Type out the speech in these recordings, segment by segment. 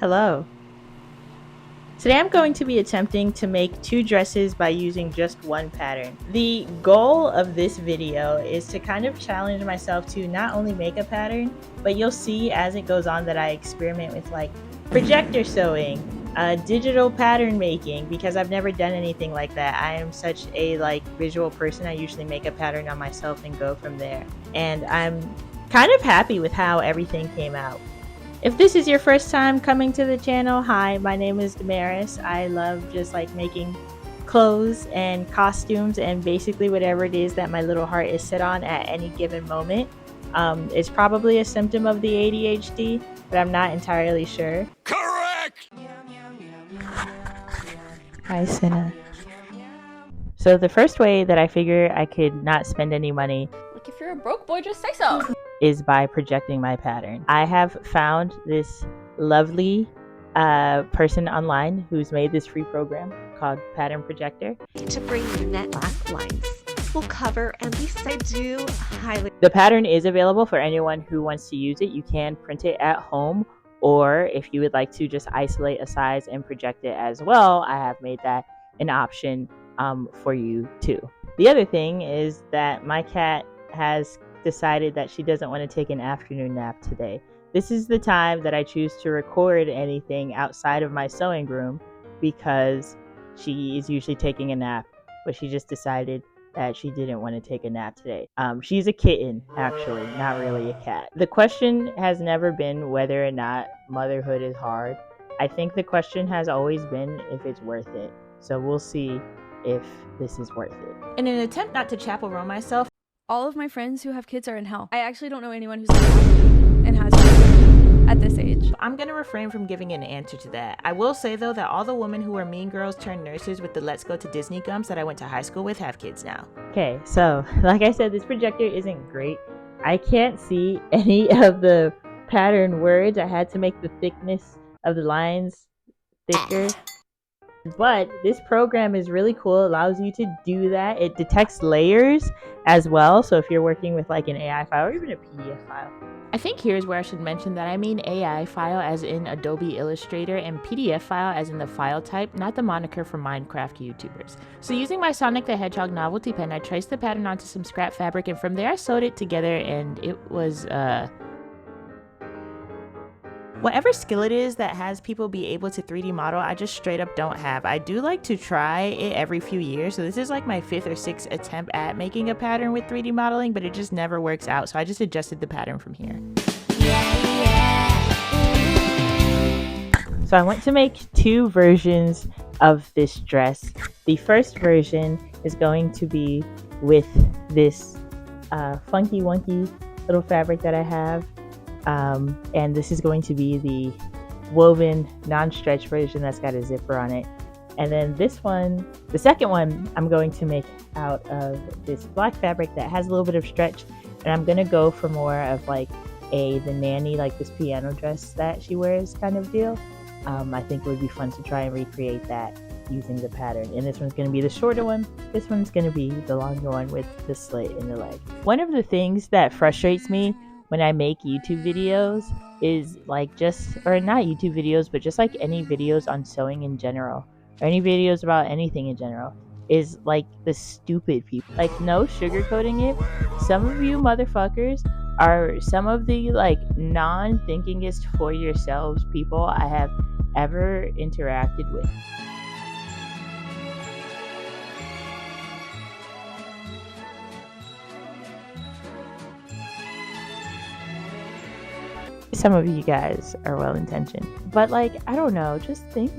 Hello. Today I'm going to be attempting to make 2 dresses by using just one pattern. The goal of this video is to kind of challenge myself to not only make a pattern, but you'll see as it goes on that I experiment with like projector sewing, digital pattern making, because I've never done anything like that. I am such a visual person. I usually make a pattern on myself and go from there. And I'm kind of happy with how everything came out. If this is your first time coming to the channel, hi, my name is Damaris. I love just making clothes and costumes and basically whatever it is that my little heart is set on at any given moment. It's probably a symptom of the ADHD, but I'm not entirely sure. Correct! Hi, Senna. So the first way that I figure I could not spend any money, Like, if you're a broke boy, just say so. is by projecting my pattern. I have found this lovely person online who's made this free program called Pattern Projector. To bring your net back lines. This will cover, at least I do, highly. The pattern is available for anyone who wants to use it. You can print it at home, or if you would like to just isolate a size and project it as well, I have made that an option for you too. The other thing is that my cat has decided that she doesn't want to take an afternoon nap today. This is the time that I choose to record anything outside of my sewing room because she is usually taking a nap, but she just decided that she didn't want to take a nap today. She's a kitten, actually, not really a cat. The question has never been whether or not motherhood is hard. I think the question has always been if it's worth it. So we'll see if this is worth it. In an attempt not to chaperone myself, All of my friends who have kids are in hell. I actually don't know anyone who's not and has kids at this age. I'm gonna refrain from giving an answer to that. I will say though that all the women who were mean girls turned nurses with the Let's Go to Disney gums that I went to high school with have kids now. Okay, so like I said, this projector isn't great. I can't see any of the pattern words. I had to make the thickness of the lines thicker. But this program is really cool. It allows you to do that. It detects layers as well. So if you're working with like an AI file or even a PDF file. I think here's where I should mention that I mean AI file as in Adobe Illustrator and PDF file as in the file type, not the moniker for Minecraft YouTubers. So using my Sonic the Hedgehog novelty pen, I traced the pattern onto some scrap fabric and from there I sewed it together and it was whatever skill it is that has people be able to 3D model, I just straight up don't have. I do like to try it every few years, so this is like my 5th or 6th attempt at making a pattern with 3D modeling, but it just never works out, so I just adjusted the pattern from here. So I want to make 2 versions of this dress. The first version is going to be with this funky wonky little fabric that I have. And this is going to be the woven non-stretch version that's got a zipper on it. And then this one, the second one, I'm going to make out of this black fabric that has a little bit of stretch, and I'm gonna go for more of like the nanny, like this piano dress that she wears kind of deal. I think it would be fun to try and recreate that using the pattern. And this one's going to be the shorter one. This one's going to be the longer one with the slit in the leg. One of the things that frustrates me when I make YouTube videos is or not YouTube videos, but just like any videos on sewing in general, or any videos about anything in general, is like the stupid people. Like, no sugarcoating it. Some of you motherfuckers are some of the non-thinkingest for yourselves people I have ever interacted with. Some of you guys are well-intentioned, but I don't know, just think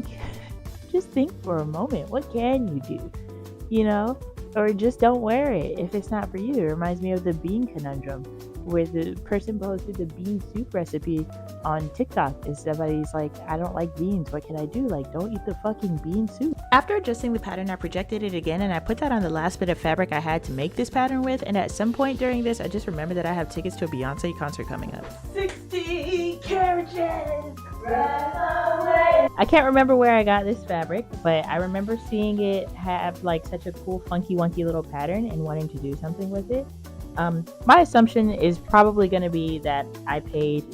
for a moment. What can you do? Or just don't wear it if it's not for you. It reminds me of the bean conundrum, where the person posted the bean soup recipe on TikTok and somebody's like, I don't like beans, what can I do? Don't eat the fucking bean soup. After adjusting the pattern, I projected it again and I put that on the last bit of fabric I had to make this pattern with, and at some point during this I just remembered that I have tickets to a Beyonce concert coming up. 60 carriages run away. I can't remember where I got this fabric, but I remember seeing it have such a cool funky wonky little pattern and wanting to do something with it. My assumption is probably going to be that I paid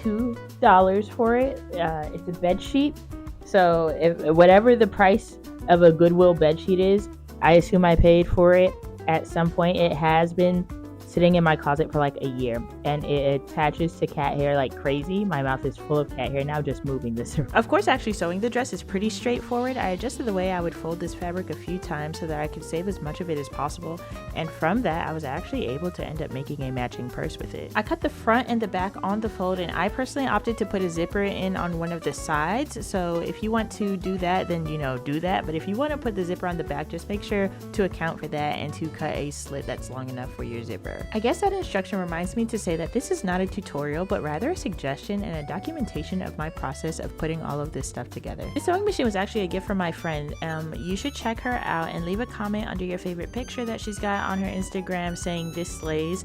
$2 for it. It's a bed sheet. So if whatever the price of a Goodwill bed sheet is, I assume I paid for it at some point. It has been sitting in my closet for like a year, and it attaches to cat hair like crazy. My mouth is full of cat hair now just moving this around. Of course, actually sewing the dress is pretty straightforward. I adjusted the way I would fold this fabric a few times so that I could save as much of it as possible, and from that I was actually able to end up making a matching purse with it. I cut the front and the back on the fold, and I personally opted to put a zipper in on one of the sides. So if you want to do that, then do that, but if you want to put the zipper on the back, just make sure to account for that and to cut a slit that's long enough for your zipper. I guess that instruction reminds me to say that this is not a tutorial, but rather a suggestion and a documentation of my process of putting all of this stuff together. This sewing machine was actually a gift from my friend. You should check her out and leave a comment under your favorite picture that she's got on her Instagram saying this slays,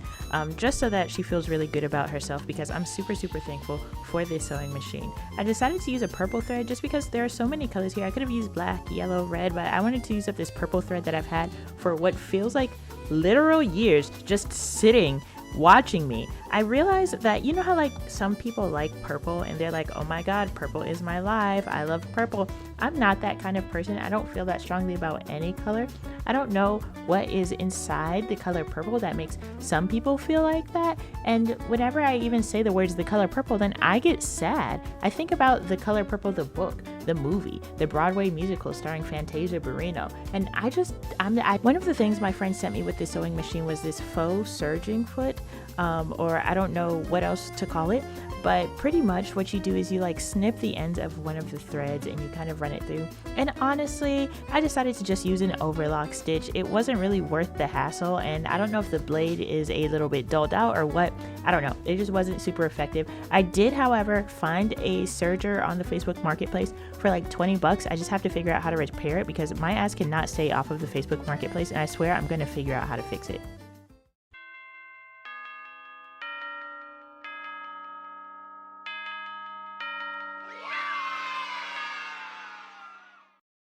just so that she feels really good about herself, because I'm super thankful for this sewing machine. I decided to use a purple thread just because there are so many colors here. I could have used black, yellow, red, but I wanted to use up this purple thread that I've had for what feels like literal years, just sitting watching me. I realized that, you know how like some people like purple and they're like, oh my god, purple is my life, I love purple. I'm not that kind of person. I don't feel that strongly about any color. I don't know what is inside the color purple that makes some people feel like that, and whenever I even say the words the color purple, then I get sad. I think about The Color Purple, the book, the movie, the Broadway musical starring Fantasia Barrino, and one of the things my friend sent me with this sewing machine was this faux serging foot, or I don't know what else to call it, but pretty much what you do is you like snip the ends of one of the threads and you kind of run it through. And honestly, I decided to just use an overlock stitch. It wasn't really worth the hassle, and I don't know if the blade is a little bit dulled out or what. I don't know. It just wasn't super effective. I did, however, find a serger on the Facebook Marketplace for like 20 bucks. I just have to figure out how to repair it because my ass cannot stay off of the Facebook Marketplace, and I swear I'm going to figure out how to fix it.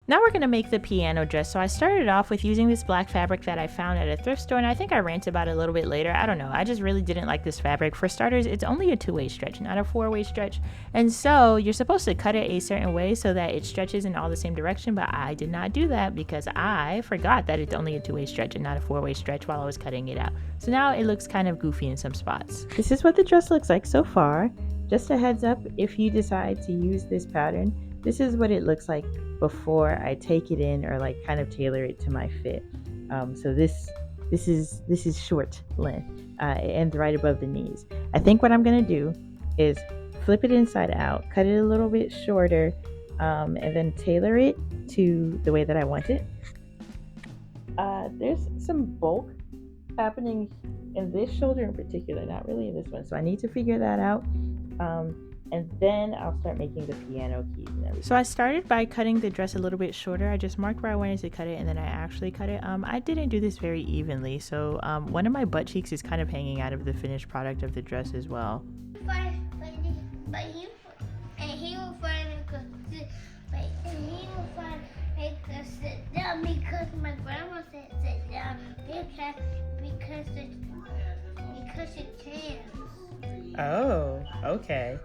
Now we're going to make the piano dress. So I started off with using this black fabric that I found at a thrift store, and I think I ranted about it a little bit later. I don't know. I just really didn't like this fabric. For starters, it's only a 2-way stretch, not a 4-way stretch. And so you're supposed to cut it a certain way so that it stretches in all the same direction, but I did not do that because I forgot that it's only a 2-way stretch and not a 4-way stretch while I was cutting it out. So now it looks kind of goofy in some spots. This is what the dress looks like so far. Just a heads up, if you decide to use this pattern, this is what it looks like before I take it in or like kind of tailor it to my fit. So this is short length. It ends right above the knees. I think what I'm gonna do is flip it inside out, cut it a little bit shorter, and then tailor it to the way that I want it. There's some bulk happening in this shoulder in particular, not really in this one. So I need to figure that out. And then I'll start making the piano keys and everything. So I started by cutting the dress a little bit shorter. I just marked where I wanted to cut it, and then I actually cut it. I didn't do this very evenly, so one of my butt cheeks is kind of hanging out of the finished product of the dress as well. He will make us sit down because my grandma said sit down because it can. Oh, okay.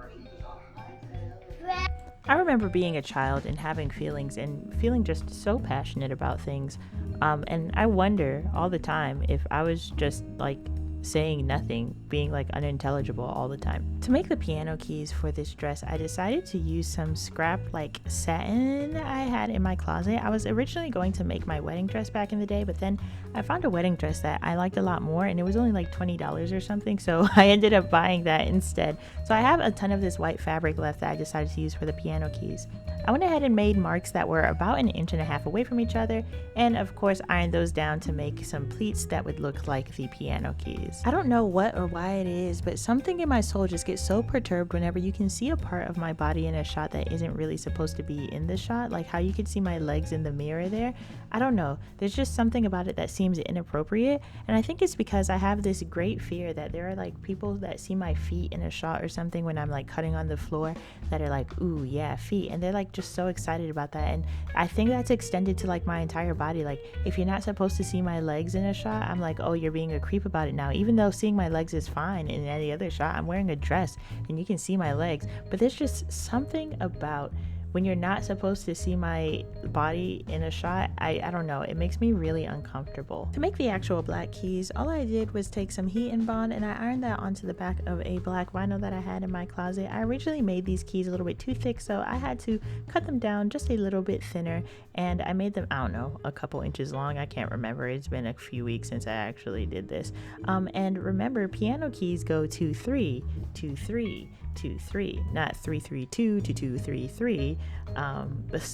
I remember being a child and having feelings and feeling just so passionate about things. And I wonder all the time if I was just like saying nothing, being like unintelligible all the time. To make the piano keys for this dress, I decided to use some scrap like satin I had in my closet. I was originally going to make my wedding dress back in the day, but then I found a wedding dress that I liked a lot more, and it was only like $20 or something, so I ended up buying that instead. So I have a ton of this white fabric left that I decided to use for the piano keys. I went ahead and made marks that were about 1.5 inches away from each other, and of course ironed those down to make some pleats that would look like the piano keys. I don't know what or why it is, but something in my soul just gets so perturbed whenever you can see a part of my body in a shot that isn't really supposed to be in the shot, like how you could see my legs in the mirror there. I don't know, there's just something about it that seems inappropriate, and I think it's because I have this great fear that there are like people that see my feet in a shot or something when I'm like cutting on the floor that are like, ooh yeah, feet, and they're like just so excited about that. And I think that's extended to like my entire body. Like if you're not supposed to see my legs in a shot, I'm like, oh, you're being a creep about it now. even though seeing my legs is fine in any other shot, I'm wearing a dress and you can see my legs. But there's just something about when you're not supposed to see my body in a shot, I don't know, it makes me really uncomfortable. To make the actual black keys, all I did was take some heat and bond and I ironed that onto the back of a black vinyl that I had in my closet. I originally made these keys a little bit too thick, so I had to cut them down just a little bit thinner, and I made them, I don't know, a couple inches long. I can't remember. It's been a few weeks since I actually did this. And remember, piano keys go 2 3 2 3 2 3, not 3 3 2 to 2 3 3,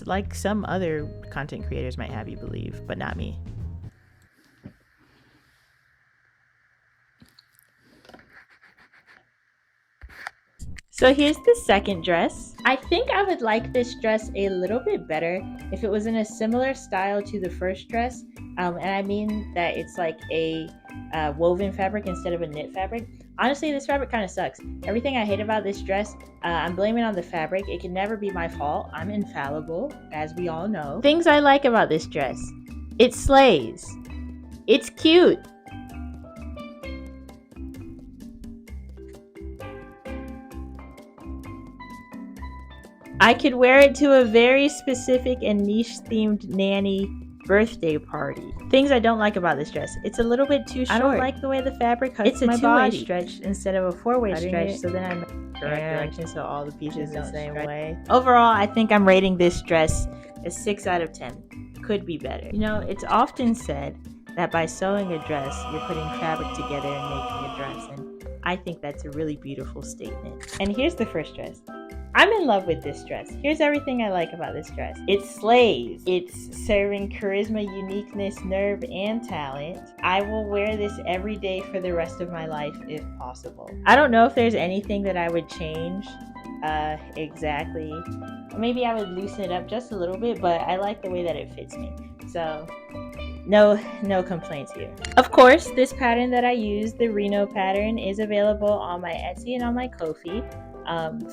like some other content creators might have you believe, but not me. So here's the second dress. I think I would like this dress a little bit better if it was in a similar style to the first dress, and I mean that it's like a woven fabric instead of a knit fabric. Honestly, this fabric kind of sucks. Everything I hate about this dress, I'm blaming on the fabric. It can never be my fault. I'm infallible, as we all know. Things I like about this dress. It slays. It's cute. I could wear it to a very specific and niche themed nanny birthday party. Things I don't like about this dress. It's a little bit too short. I don't like the way the fabric hugs my body. It's a 2-way stretch instead of a 4-way stretch, so then I'm in the correct direction so all the pieces the same way. Overall, I think I'm rating this dress a 6 out of 10. Could be better. You know, it's often said that by sewing a dress, you're putting fabric together and making a dress, and I think that's a really beautiful statement. And here's the first dress. I'm in love with this dress. Here's everything I like about this dress. It slays. It's serving charisma, uniqueness, nerve, and talent. I will wear this every day for the rest of my life if possible. I don't know if there's anything that I would change exactly. Maybe I would loosen it up just a little bit, but I like the way that it fits me. So no complaints here. Of course, this pattern that I use, the Reno pattern, is available on my Etsy and on my Ko-fi.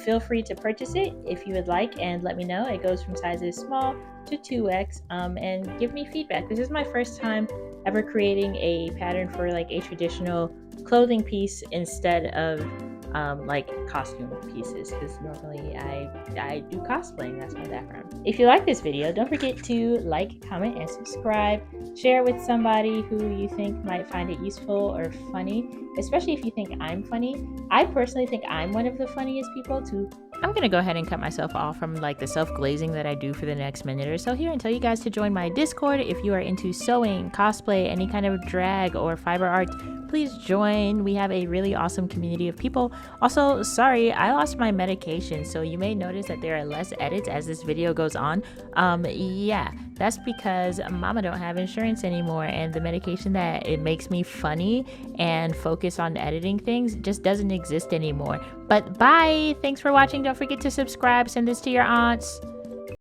Feel free to purchase it if you would like and let me know. It goes from sizes small to 2X, and give me feedback. This is my first time ever creating a pattern for like a traditional clothing piece instead of like costume pieces, because normally I do cosplaying. That's my background. If you like this video, don't forget to like, comment, and subscribe. Share with somebody who you think might find it useful or funny, especially if you think I'm funny. I personally think I'm one of the funniest people too. I'm gonna go ahead and cut myself off from like the self-glazing that I do for the next minute or so here and tell you guys to join my Discord if you are into sewing, cosplay, any kind of drag or fiber art. Please join. We have a really awesome community of people. Also, sorry, I lost my medication, so you may notice that there are less edits as this video goes on. Yeah, that's because mama don't have insurance anymore, and the medication that it makes me funny and focus on editing things just doesn't exist anymore. But bye. Thanks for watching. Don't forget to subscribe. Send this to your aunts.